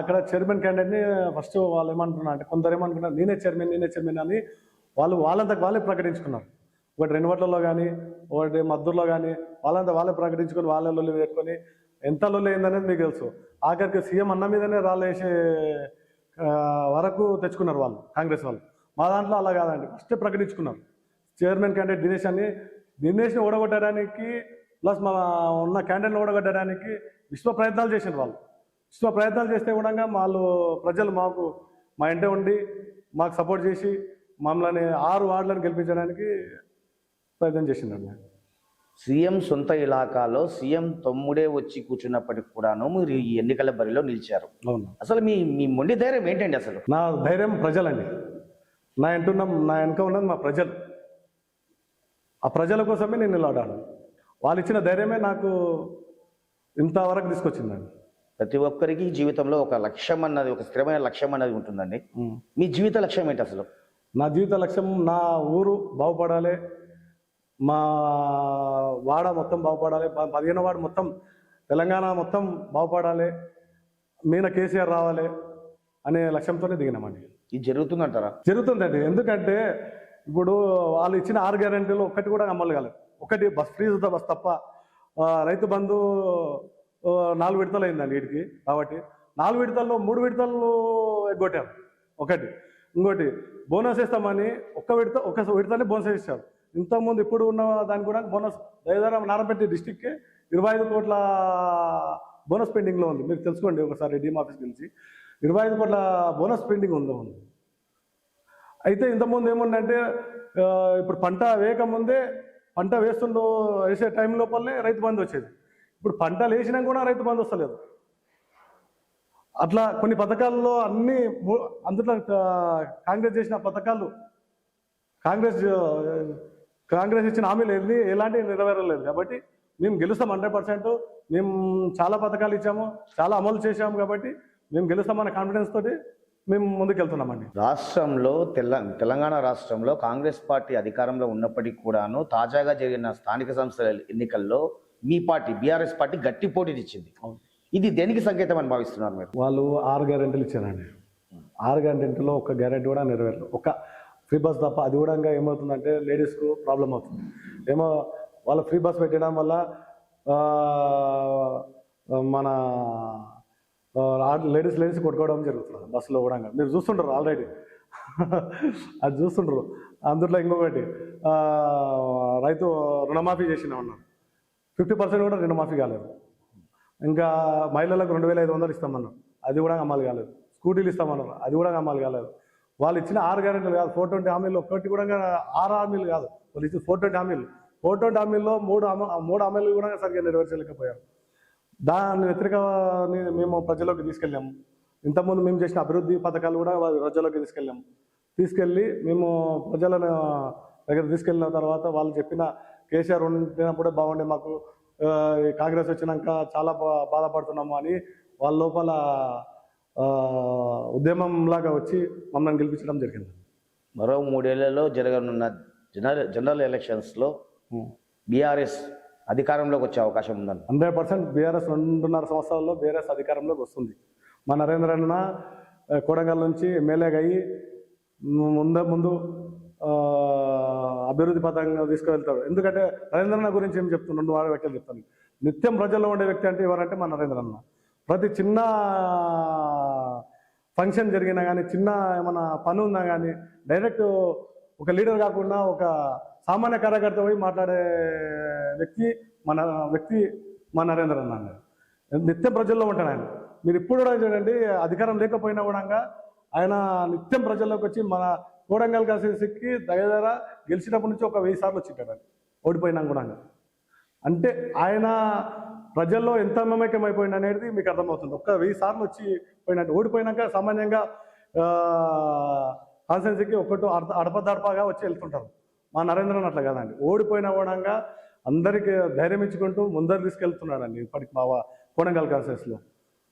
అక్కడ చైర్మన్ క్యాండిడేట్ని ఫస్ట్ వాళ్ళు ఏమనుకున్నారు అంటే, కొందరు ఏమనుకున్నారు నేనే చైర్మన్ అని వాళ్ళంతకు వాళ్ళే ప్రకటించుకున్నారు. ఒకటి రెన్వట్లలో కానీ ఒకటి మద్దూరులో కానీ వాళ్ళే ప్రకటించుకొని వాళ్ళ పెట్టుకొని ఎంత లొల్లి అయిందనేది మీకు తెలుసు. ఆఖరికి సీఎం అన్న మీదనే రాళ్ళేసే వరకు తెచ్చుకున్నారు వాళ్ళు, కాంగ్రెస్ వాళ్ళు. మా దాంట్లో అలా కాదండి, ఫస్ట్ ప్రకటించుకున్నారు చైర్మన్ క్యాండిడేట్ దినేష్ని ఓడగొట్టడానికి, ప్లస్ మన ఉన్న క్యాండిడేట్ని ఓడగొట్టడానికి విశ్వ ప్రయత్నాలు చేసిన వాళ్ళు. విశ్వ ప్రయత్నాలు చేస్తే కూడా వాళ్ళు ప్రజలు మా ఇంటే ఉండి మాకు సపోర్ట్ చేసి మమ్మల్ని 6 వార్డులను గెలిపించడానికి ప్రయత్నం చేసిందండి. సీఎం సొంత ఇలాకాలో సీఎం తమ్ముడే వచ్చి కూర్చున్నప్పటికి కూడాను మీరు ఈ ఎన్నికల బరిలో నిలిచారు. అవును. అసలు మీ మొండి ధైర్యం ఏంటండి? అసలు నా ధైర్యం ప్రజలండి. నా వెనక ఉన్నది మా ప్రజలు. ఆ ప్రజల కోసమే నేను నిలబడ్డాను. వాళ్ళు ఇచ్చిన ధైర్యమే నాకు ఇంతవరకు తీసుకొచ్చిందండి. ప్రతి ఒక్కరికి జీవితంలో ఒక లక్ష్యం అన్నది, ఒక స్థిరమైన లక్ష్యం అన్నది ఉంటుందండి. మీ జీవిత లక్ష్యం ఏంటి అసలు? నా జీవిత లక్ష్యం నా ఊరు బాగుపడాలి, మా వాడ మొత్తం బాగుపడాలి, 15వ వార్డు మొత్తం తెలంగాణ మొత్తం బాగుపడాలి, మీన కేసీఆర్ రావాలి అనే లక్ష్యంతోనే దిగినామండి. ఇది జరుగుతుందంటారా? జరుగుతుందండి. ఎందుకంటే ఇప్పుడు వాళ్ళు ఇచ్చిన 6 గ్యారెంటీలు ఒక్కటి కూడా అమలు కాలేదు. ఒకటి ఫ్రీ బస్ తప్ప. రైతు బంధు 4 విడతలు అయిందండి వీటికి. కాబట్టి 4 విడతల్లో 3 విడతలు ఎగ్గొట్టారు. ఒకటి. ఇంకోటి బోనస్ ఇస్తామని ఒక విడతనే బోనస్ ఇచ్చారు. ఇంతకుముందు ఇప్పుడు ఉన్న దానికి కూడా బోనస్ దయదారం నారాయణపేట డిస్టిక్కే 25 కోట్ల బోనస్ పెండింగ్లో ఉంది. మీరు తెలుసుకోండి ఒకసారి డీమ్ ఆఫీస్కి వెళ్ళి. 25 కోట్ల బోనస్ పెండింగ్ ఉంది. అయితే ఇంతకుముందు ఏముందంటే ఇప్పుడు పంట వేయకముందే పంట వేసే టైం లోపలనే రైతు బంధు వచ్చేది. ఇప్పుడు పంటలు వేసినా కూడా రైతు బంధు వస్తలేదు. అట్లా కొన్ని పథకాల్లో అందులో కాంగ్రెస్ చేసిన పథకాలు, కాంగ్రెస్ ఇచ్చిన హామీలు ఎలాంటివి నెరవేరలేదు. కాబట్టి మేము గెలుస్తాం 100%. మేము చాలా పథకాలు ఇచ్చాము, చాలా అమలు చేశాము. కాబట్టి మేము గెలుస్తామన్న కాన్ఫిడెన్స్ తోటి మేము ముందుకెళ్తున్నామండి. రాష్ట్రంలో తెలంగాణ రాష్ట్రంలో కాంగ్రెస్ పార్టీ అధికారంలో ఉన్నప్పటికీ కూడాను తాజాగా జరిగిన స్థానిక సంస్థల ఎన్నికల్లో మీ పార్టీ బీఆర్ఎస్ పార్టీ గట్టి పోటీ ఇచ్చింది. ఇది దేనికి సంకేతం అని భావిస్తున్నారు మీరు? వాళ్ళు 6 గ్యారెంటీలు ఇచ్చారండి. 6 గ్యారెంటీలో ఒక గ్యారెంటీ కూడా నెరవేరలేదు. ఒక ఫ్రీ బస్ తప్ప. అది కూడా ఏమవుతుందంటే లేడీస్కు ప్రాబ్లం అవుతుంది. ఏమో వాళ్ళు ఫ్రీ బస్ పెట్టడం వల్ల మన లేడీస్ కొట్టుకోవడం జరుగుతుంది బస్సులో కూడా. మీరు చూస్తుంటారు ఆల్రెడీ, అది చూస్తుంటారు. అందులో ఇంకొకటి రైతు రుణమాఫీ చేసినామన్నారు. 50% కూడా రుణమాఫీ కాలేదు. ఇంకా మహిళలకు 2500 ఇస్తామన్నారు, అది కూడా అమలు కాలేదు. స్కూటీలు ఇస్తామన్నారు, అది కూడా అమలు కాలేదు. వాళ్ళు ఇచ్చిన 6 గ్యారెంటీలు కాదు, 420 హామీలు ఒక్కటి కూడా 6 హామీలు కాదు, వాళ్ళు ఇచ్చిన 420 హామీలు. 420 హామీల్లో 3 హామీలు కూడా సరిగ్గా నెరవేర్చలేకపోయారు. దాని వ్యతిరేకాన్ని మేము ప్రజల్లోకి తీసుకెళ్ళాము. ఇంతకుముందు మేము చేసిన అభివృద్ధి పథకాలు కూడా ప్రజల్లోకి తీసుకెళ్ళి మేము ప్రజలను దగ్గర తీసుకెళ్ళిన తర్వాత వాళ్ళు చెప్పిన కేసీఆర్ ఉండినప్పుడే బాగుండే, మాకు కాంగ్రెస్ వచ్చినాక చాలా బాధపడుతున్నాము అని వాళ్ళ లోపల ఉద్యమంలాగా వచ్చి మమ్మల్ని గెలిపించడం జరిగింది. మరో 3 ఏళ్లలో జరగనున్న జనరల్ ఎలక్షన్స్లో బీఆర్ఎస్ అధికారంలోకి వచ్చే అవకాశం ఉందండి. 100% బీఆర్ఎస్ 2.5 సంవత్సరాల్లో బీఆర్ఎస్ అధికారంలోకి వస్తుంది. మా నరేంద్ర అన్న కొడంగల్ నుంచి ఎమ్మెల్యేగా అయ్యి ముందు అభివృద్ధి పథంగా తీసుకువెళ్తాడు. ఎందుకంటే నరేంద్రన్న గురించి ఏం చెప్తున్నాడు, 2 వ్యాఖ్యలు చెప్తాను. నిత్యం ప్రజల్లో ఉండే వ్యక్తి అంటే ఎవరంటే మన నరేంద్రన్న. ప్రతి చిన్న ఫంక్షన్ జరిగినా కానీ, చిన్న ఏమైనా పని ఉన్నా కానీ డైరెక్ట్ ఒక లీడర్ కాకుండా ఒక సామాన్య కార్యకర్త పోయి మాట్లాడే వ్యక్తి మన నరేంద్రన్న అండి. నిత్యం ప్రజల్లో ఉంటాడు ఆయన. మీరు ఇప్పుడు కూడా చూడండి, అధికారం లేకపోయినా కూడా ఆయన నిత్యం ప్రజల్లోకి వచ్చి మన కొడంగల్ కాన్స్టిట్యున్సీకి దగ్గర గెలిచినప్పటి నుంచి ఒక 1000 సార్లు వచ్చింటాడు ఓడిపోయినా కూడా. అంటే ఆయన ప్రజల్లో ఎంత మమేకం అయిపోయింది అనేది మీకు అర్థమవుతుంది. 1000 సార్లు వచ్చి పోయినట్టు. ఓడిపోయినాక సామాన్యంగా కాన్స్టిట్యున్సీకి అడపదడపగా వచ్చి వెళ్తుంటారు. మా నరేంద్రన్ అట్లా కదండి, ఓడిపోయిన కూడా అందరికీ ధైర్యం ఇచ్చుకుంటూ ముందరు తీసుకెళ్తున్నాడండి ఇప్పటికి మా కొడంగల్ కాన్స్టిట్యున్సీలో.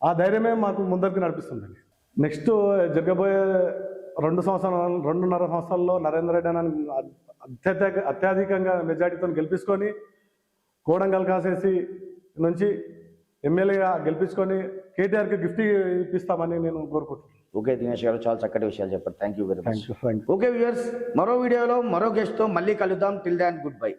ఆ ధైర్యమే మాకు ముందరికి నడిపిస్తుందండి. నెక్స్ట్ జరగబోయే 2.5 సంవత్సరాల్లో నరేంద్ర రెడ్డి అని అత్యధికంగా మెజార్టీతో గెలిపించుకొని కొడంగల్ కాన్స్టిట్యున్సీ నుంచి ఎమ్మెల్యేగా గెలిపించుకొని కేటీఆర్కి గిఫ్ట్ ఇప్పిస్తామని నేను కోరుకుంటున్నాను. ఓకే దినేష్ గారు, చాలా చక్కటి విషయాలు చెప్పారు. Thank you very much. Thank you. Okay viewers, మరో వీడియోలో మరో గెస్ట్తో మళ్ళీ కలుద్దాం. టిల్ దాన్ గుడ్ బై.